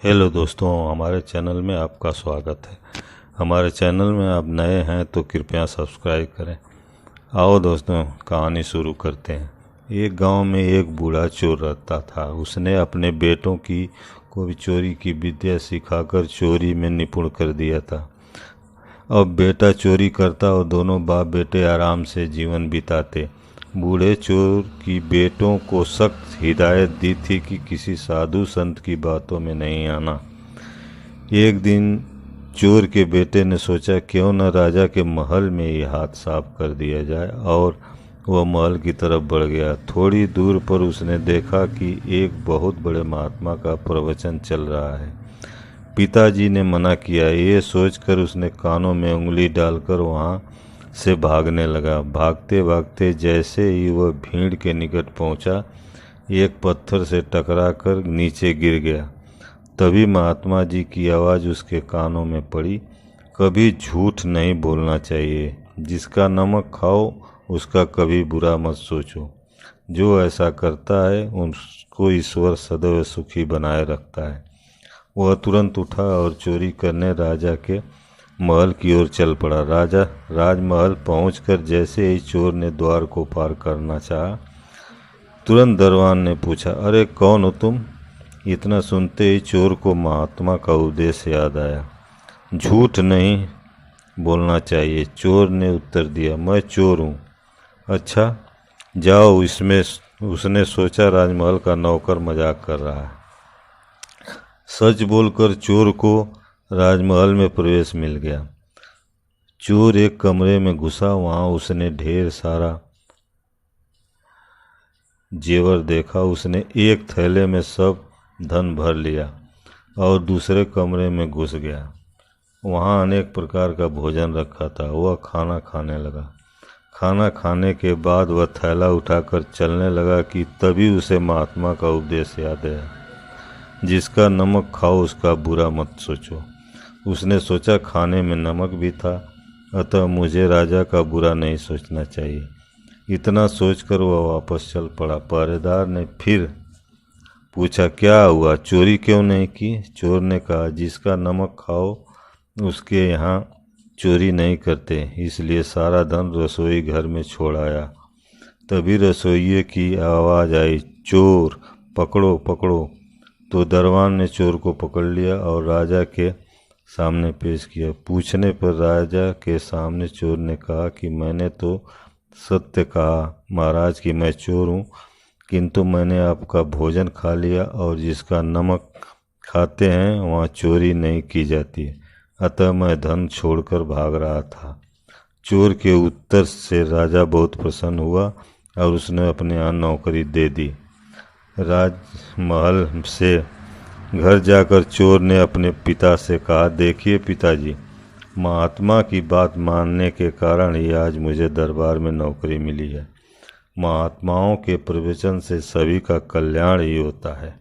Hello दोस्तों, हमारे channel में आपका स्वागत है। हमारे चैनल में आप नए हैं तो कृपया सब्सक्राइब करें। आओ दोस्तों, कहानी शुरू करते हैं। एक गांव में एक बूढ़ा चोर रहता था। उसने अपने बेटों को भी चोरी की विद्या सिखाकर चोरी में निपुण कर दिया था। अब बेटा चोरी करता और दोनों बाप बेटे आराम से जीवन बिताते। बूढ़े चोर की बेटों को सख्त हिदायत दी थी कि किसी साधु संत की बातों में नहीं आना। एक दिन चोर के बेटे ने सोचा, क्यों न राजा के महल में ही हाथ साफ कर दिया जाए, और वह महल की तरफ बढ़ गया। थोड़ी दूर पर उसने देखा कि एक बहुत बड़े महात्मा का प्रवचन चल रहा है। पिताजी ने मना किया। ये सोचकर उसने कानों में उंगली डालकर वहाँ से भागने लगा। भागते भागते जैसे ही वह भीड़ के निकट पहुंचा, एक पत्थर से टकराकर नीचे गिर गया। तभी महात्मा जी की आवाज़ उसके कानों में पड़ी, कभी झूठ नहीं बोलना चाहिए। जिसका नमक खाओ उसका कभी बुरा मत सोचो। जो ऐसा करता है उसको ईश्वर सदैव सुखी बनाए रखता है। वह तुरंत उठा और चोरी करने राजा के महल की ओर चल पड़ा। राजा राजमहल पहुंचकर जैसे ही चोर ने द्वार को पार करना चाहा, तुरंत दरबान ने पूछा, अरे कौन हो तुम? इतना सुनते ही चोर को महात्मा का उपदेश याद आया। झूठ नहीं बोलना चाहिए, चोर ने उत्तर दिया। मैं चोर हूँ। अच्छा जाओ। इसमें उसने सोचा राजमहल का नौकर मजाक कर रहा है। सच बोलकर चोर को राजमहल में प्रवेश मिल गया। चोर एक कमरे में घुसा। वहाँ उसने ढेर सारा जेवर देखा। उसने एक थैले में सब धन भर लिया और दूसरे कमरे में घुस गया। वहाँ अनेक प्रकार का भोजन रखा था। वह खाना खाने लगा। खाना खाने के बाद वह थैला उठाकर चलने लगा कि तभी उसे महात्मा का उपदेश याद आया, जिसका नमक खाओ उसका बुरा मत सोचो। उसने सोचा, खाने में नमक भी था, अतः मुझे राजा का बुरा नहीं सोचना चाहिए। इतना सोचकर वह वापस चल पड़ा। पहरेदार ने फिर पूछा, क्या हुआ? चोरी क्यों नहीं की? चोर ने कहा, जिसका नमक खाओ उसके यहाँ चोरी नहीं करते, इसलिए सारा धन रसोई घर में छोड़ आया। तभी रसोइये की आवाज़ आई, चोर पकड़ो पकड़ो। तो दरबान ने चोर को पकड़ लिया और राजा के सामने पेश किया। पूछने पर राजा के सामने चोर ने कहा कि मैंने तो सत्य कहा महाराज कि मैं चोर हूँ, किंतु मैंने आपका भोजन खा लिया और जिसका नमक खाते हैं वहाँ चोरी नहीं की जाती, अतः मैं धन छोड़कर भाग रहा था। चोर के उत्तर से राजा बहुत प्रसन्न हुआ और उसने अपने यहाँ नौकरी दे दी। राजमहल से घर जाकर चोर ने अपने पिता से कहा, देखिए पिताजी, महात्मा की बात मानने के कारण ही आज मुझे दरबार में नौकरी मिली है। महात्माओं के प्रवचन से सभी का कल्याण ही होता है।